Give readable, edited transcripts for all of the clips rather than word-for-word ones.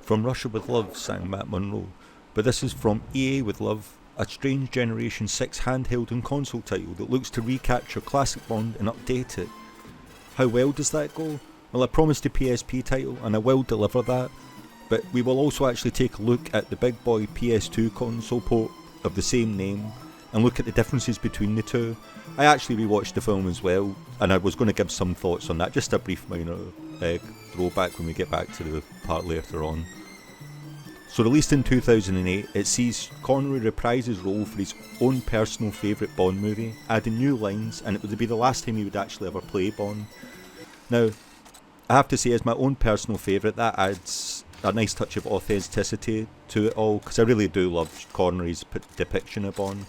From Russia with Love, sang Matt Monroe, but this is from EA with Love, a strange Generation 6 handheld and console title that looks to recapture classic Bond and update it. How well does that go? Well, I promised a PSP title and I will deliver that, but we will also actually take a look at the big boy PS2 console port of the same name and look at the differences between the two. I actually rewatched the film as well, and I was going to give some thoughts on that, just a brief minor throwback when we get back to the part later on. So released in 2008, it sees Connery reprise his role for his own personal favourite Bond movie, adding new lines, and it would be the last time he would actually ever play Bond. Now, I have to say, as my own personal favourite, that adds a nice touch of authenticity to it all, because I really do love Connery's depiction of Bond.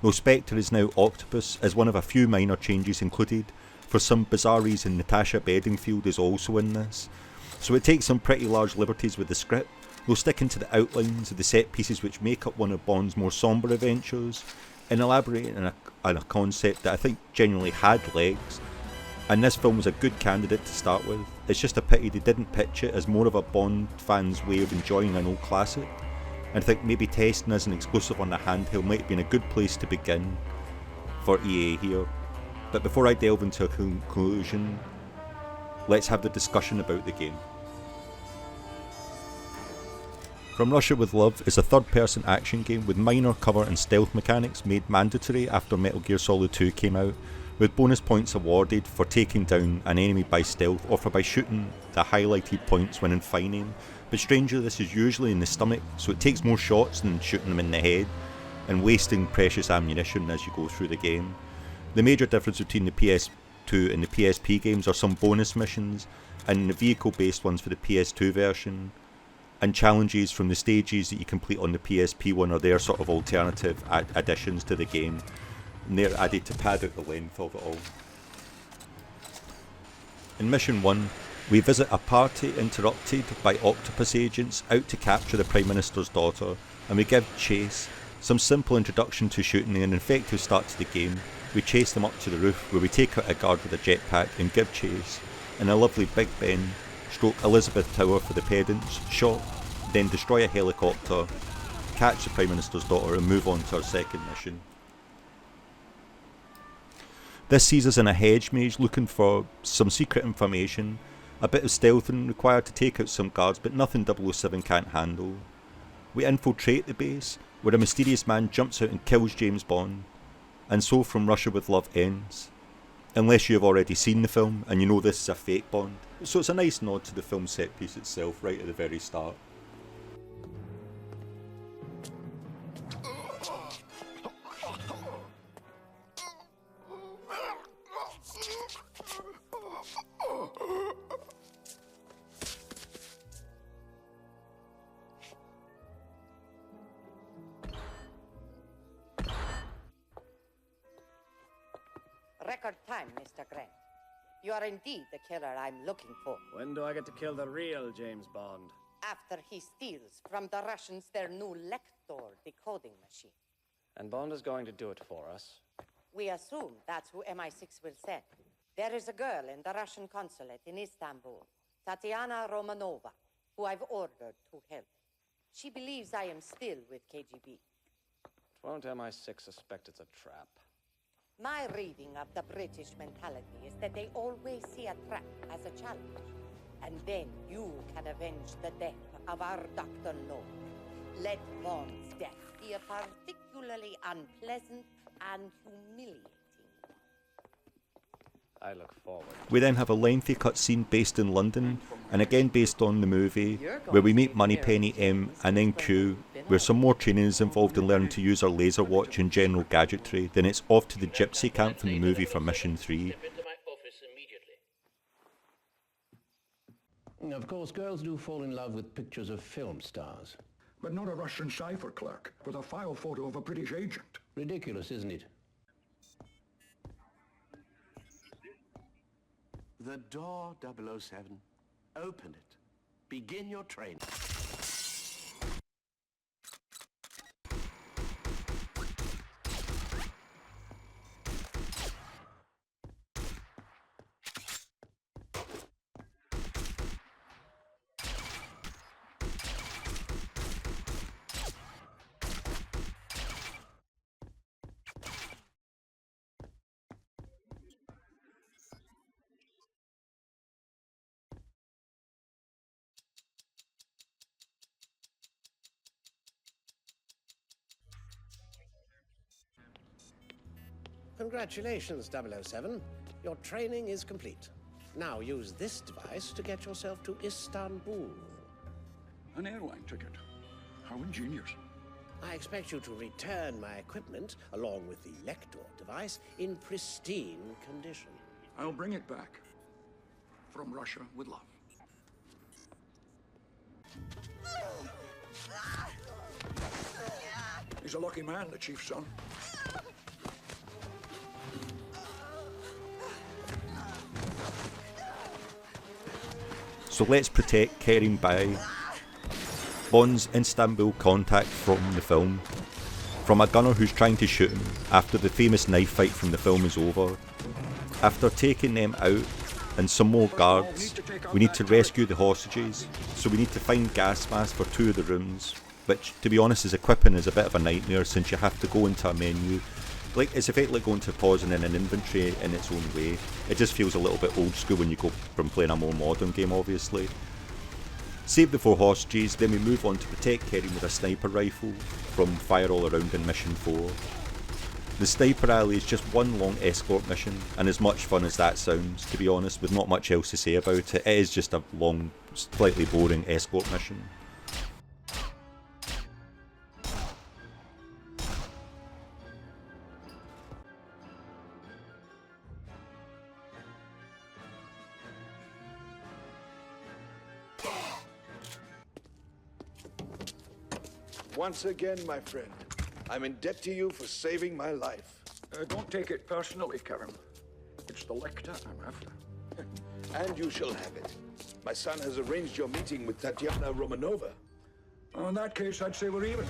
Though Spectre is now Octopus, as one of a few minor changes included. For some bizarre reason, Natasha Bedingfield is also in this. So it takes some pretty large liberties with the script, though sticking to the outlines of the set pieces which make up one of Bond's more sombre adventures, and elaborating on a concept that I think genuinely had legs. And this film was a good candidate to start with. It's just a pity they didn't pitch it as more of a Bond fan's way of enjoying an old classic. And I think maybe testing as an exclusive on the handheld might have been a good place to begin for EA here. But before I delve into a conclusion, let's have the discussion about the game. From Russia with Love is a third-person action game with minor cover and stealth mechanics made mandatory after Metal Gear Solid 2 came out, with bonus points awarded for taking down an enemy by stealth or for by shooting the highlighted points when in fine aim. But strangely, this is usually in the stomach, so it takes more shots than shooting them in the head and wasting precious ammunition as you go through the game. The major difference between the PS2 and the PSP games are some bonus missions and the vehicle-based ones for the PS2 version, and challenges from the stages that you complete on the PSP one are their sort of alternative additions to the game, and they're added to pad out the length of it all. In Mission 1, we visit a party interrupted by Octopus agents out to capture the Prime Minister's daughter, and we give chase. Some simple introduction to shooting and an effective start to the game. We chase them up to the roof where we take out a guard with a jetpack and give chase, and a lovely Big Ben stroke Elizabeth Tower for the pedants shot, then destroy a helicopter, catch the Prime Minister's daughter and move on to our second mission. This sees us in a hedge maze looking for some secret information, a bit of stealthing required to take out some guards, but nothing 007 can't handle. We infiltrate the base, where a mysterious man jumps out and kills James Bond, and so From Russia with Love ends. Unless you have already seen the film, and you know this is a fake Bond. So it's a nice nod to the film set piece itself right at the very start. Record time, Mr. Grant. You are indeed the killer I'm looking for. When do I get to kill the real James Bond? After he steals from the Russians their new Lector decoding machine. And Bond is going to do it for us. We assume that's who MI6 will send. There is a girl in the Russian consulate in Istanbul, Tatiana Romanova, who I've ordered to help. She believes I am still with KGB. Won't MI6 suspect it's a trap? My reading of the British mentality is that they always see a trap as a challenge. And then you can avenge the death of our Dr. No. Let Bond's death be a particularly unpleasant and humiliating. I look forward. We then have a lengthy cutscene based in London, and again based on the movie, where we meet Moneypenny M and then Q, where some more training is involved in learning to use our laser watch and general gadgetry. Then it's off to the gypsy camp from the movie for Mission 3. Of course, girls do fall in love with pictures of film stars. But not a Russian cipher clerk with a file photo of a British agent. Ridiculous, isn't it? The door, 007. Open it. Begin your training. Congratulations, 007. Your training is complete. Now use this device to get yourself to Istanbul. An airline ticket. How ingenious. I expect you to return my equipment, along with the Lector device, in pristine condition. I'll bring it back. From Russia with love. He's a lucky man, the chief's son. So let's protect Kerim Bey. Bond's Istanbul contact from the film. From a gunner who's trying to shoot him after the famous knife fight from the film is over. After taking them out and some more guards, we need to rescue the hostages, so we need to find gas masks for 2 of the rooms, which, to be honest, is equipping is a bit of a nightmare since you have to go into a menu. Like, it's effectively going to pausing in an inventory in its own way. It just feels a little bit old school when you go from playing a more modern game, obviously. Save the 4 hostages, then we move on to protect Kerim with a sniper rifle from fire all around in mission 4. The sniper alley is just one long escort mission, and as much fun as that sounds, to be honest, with not much else to say about it, it is just a long, slightly boring escort mission. Once again, my friend, I'm in debt to you for saving my life. Don't take it personally, Kerim. It's the Lector I'm after. And you shall have it. My son has arranged your meeting with Tatiana Romanova. Oh, in that case, I'd say we're even.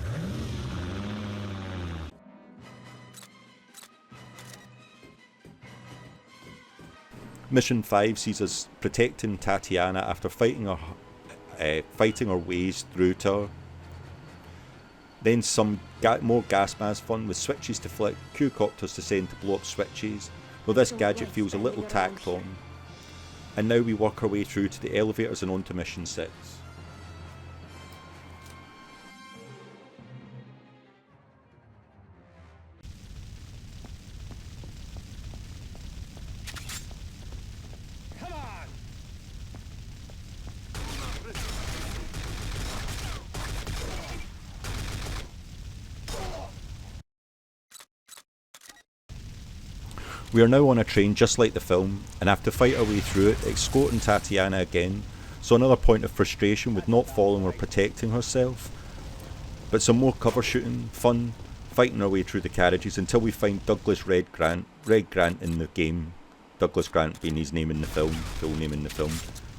Mission 5 sees us protecting Tatiana after fighting our ways through to her. Then some more gas mask fun with switches to flick, Q-copters to send to blow up switches, though this gadget feels a little tacked on. And now we work our way through to the elevators and onto mission 6. We are now on a train just like the film, and have to fight our way through it, escorting Tatiana again, so another point of frustration with not following or protecting herself. But some more cover shooting, fun, fighting our way through the carriages until we find Douglas Red Grant in the game, Douglas Grant being his name in the film, full name in the film.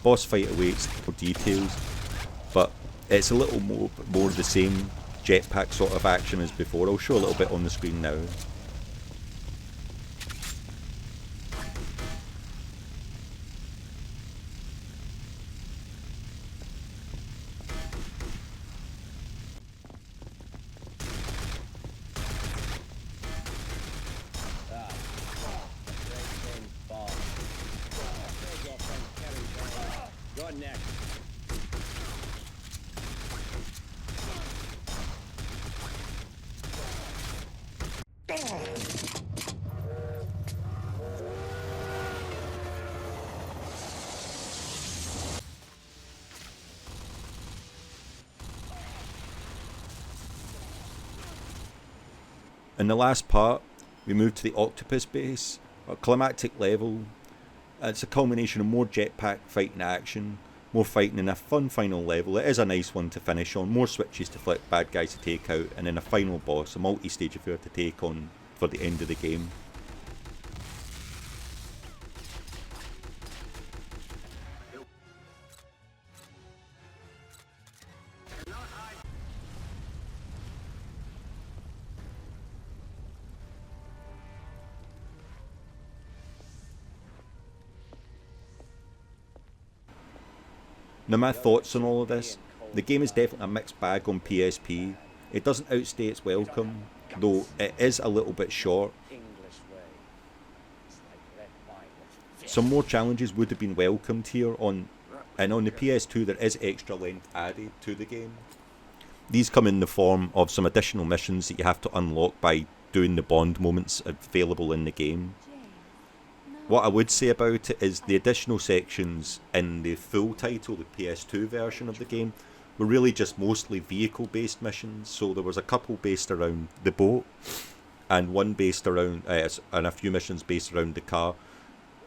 Boss fight awaits for details, but it's a little more the same jetpack sort of action as before. I'll show a little bit on the screen now. You're next. In the last part, we move to the Octopus base, a climactic level. It's a culmination of more jetpack fighting action, more fighting in a fun final level. It is a nice one to finish on, more switches to flick, bad guys to take out, and then a final boss, a multi-stage affair to take on for the end of the game. Now my thoughts on all of this, the game is definitely a mixed bag on PSP. It doesn't outstay its welcome, though it is a little bit short. Some more challenges would have been welcomed here, and on the PS2 there is extra length added to the game. These come in the form of some additional missions that you have to unlock by doing the Bond moments available in the game. What I would say about it is the additional sections in the full title, the PS2 version of the game, were really just mostly vehicle-based missions. So there was a couple based around the boat, and one based around, and a few missions based around the car.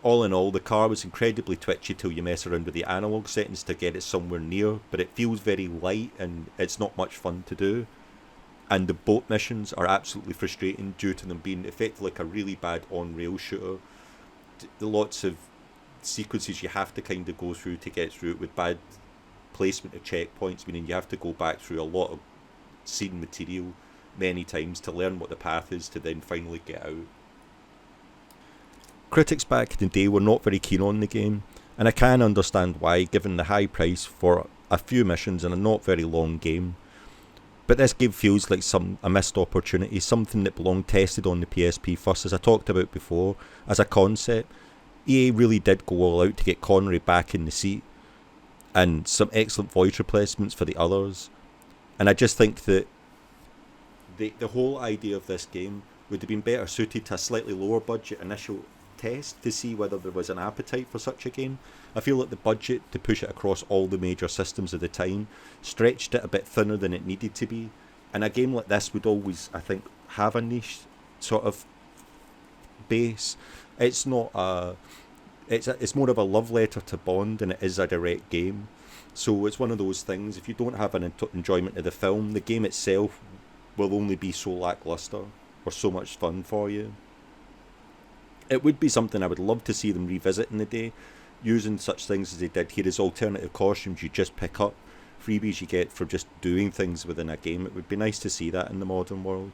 All in all, the car was incredibly twitchy till you mess around with the analog settings to get it somewhere near, but it feels very light and it's not much fun to do. And the boat missions are absolutely frustrating due to them being effectively like a really bad on-rail shooter. Lots of sequences you have to kind of go through to get through it with bad placement of checkpoints, meaning you have to go back through a lot of scene material many times to learn what the path is to then finally get out. Critics back in the day were not very keen on the game, and I can understand why, given the high price for a few missions and a not very long game. But this game feels like a missed opportunity, something that belonged tested on the PSP first, as I talked about before, as a concept. EA really did go all out to get Connery back in the seat, and some excellent voice replacements for the others. And I just think that the whole idea of this game would have been better suited to a slightly lower budget initial test to see whether there was an appetite for such a game. I feel like the budget to push it across all the major systems of the time stretched it a bit thinner than it needed to be, and a game like this would always, I think, have a niche sort of base. It's not it's more of a love letter to Bond than it is a direct game. So it's one of those things, if you don't have an enjoyment of the film, the game itself will only be so lackluster or so much fun for you. It would be something I would love to see them revisit in the day, using such things as they did here as alternative costumes you just pick up, freebies you get for just doing things within a game. It would be nice to see that in the modern world.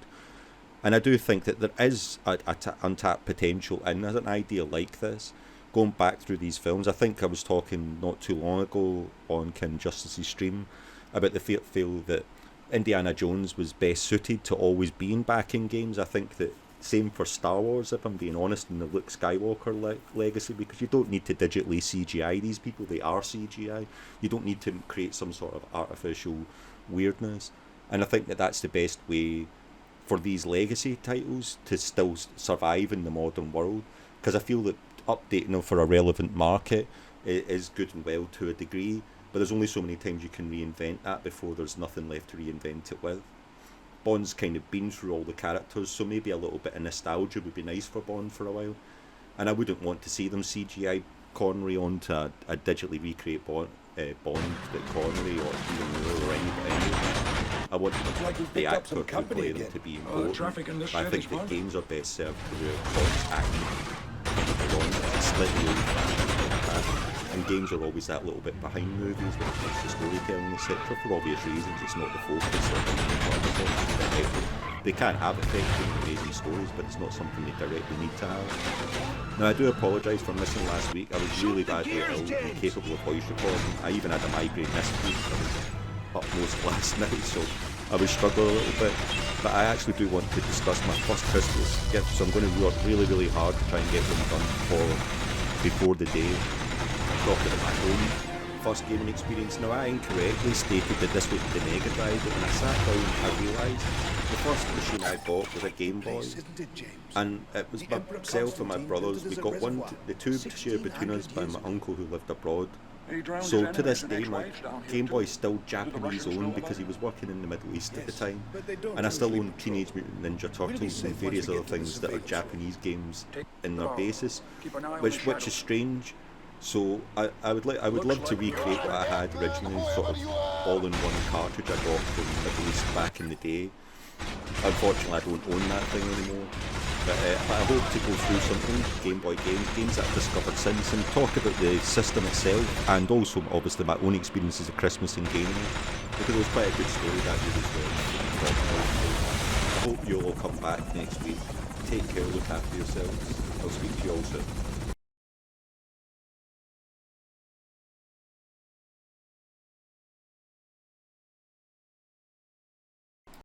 And I do think that there is untapped potential in an idea like this. Going back through these films, I think I was talking not too long ago on Ken Justice's stream about the feel that Indiana Jones was best suited to always being back in games. I think that same for Star Wars, if I'm being honest, in the Luke Skywalker legacy, because you don't need to digitally CGI these people, they are CGI. You don't need to create some sort of artificial weirdness. And I think that that's the best way for these legacy titles to still survive in the modern world, because I feel that updating them for a relevant market is good and well to a degree, but there's only so many times you can reinvent that before there's nothing left to reinvent it with. Bond's kind of been through all the characters, so maybe a little bit of nostalgia would be nice for Bond for a while. And I wouldn't want to see them CGI Connery onto a digitally recreate Bond that Connery or even Moore or anybody. I want the actor who play them to be important. I think that games are best served through Bond's acting. Slightly old-fashioned, and games are always that little bit behind movies when it comes to storytelling, etc. For obvious reasons, it's not the focus of they can have effective, amazing stories, but it's not something they directly need to have. Now, I do apologise for missing last week. I was really badly ill and incapable of voice recording. I even had a migraine this week. I was upmost last night, so I was struggling a little bit. But I actually do want to discuss my first Christmas gift, so I'm going to work really, really hard to try and get them done before the day. Talking about my own first gaming experience. Now, I incorrectly stated that this was the Mega Drive, but when I sat down, I realised the first machine I bought was a Game Boy, and it was myself and my brothers. We got the two shared between us by my uncle who lived abroad. So to this day, my Game Boy is still Japanese owned because he was working in the Middle East at the time, and I still own Teenage Mutant Ninja Turtles and various other things that are Japanese games in their basis, which is strange. So I would love to recreate what I had originally, sort of all-in-one cartridge I got from the Middle East back in the day. Unfortunately, I don't own that thing anymore. But I hope to go through some old Game Boy games that I've discovered since, and talk about the system itself, and also obviously my own experiences of Christmas in gaming, because it was quite a good story that year as well. I hope you'll all come back next week. Take care, look after yourselves. I'll speak to you all soon.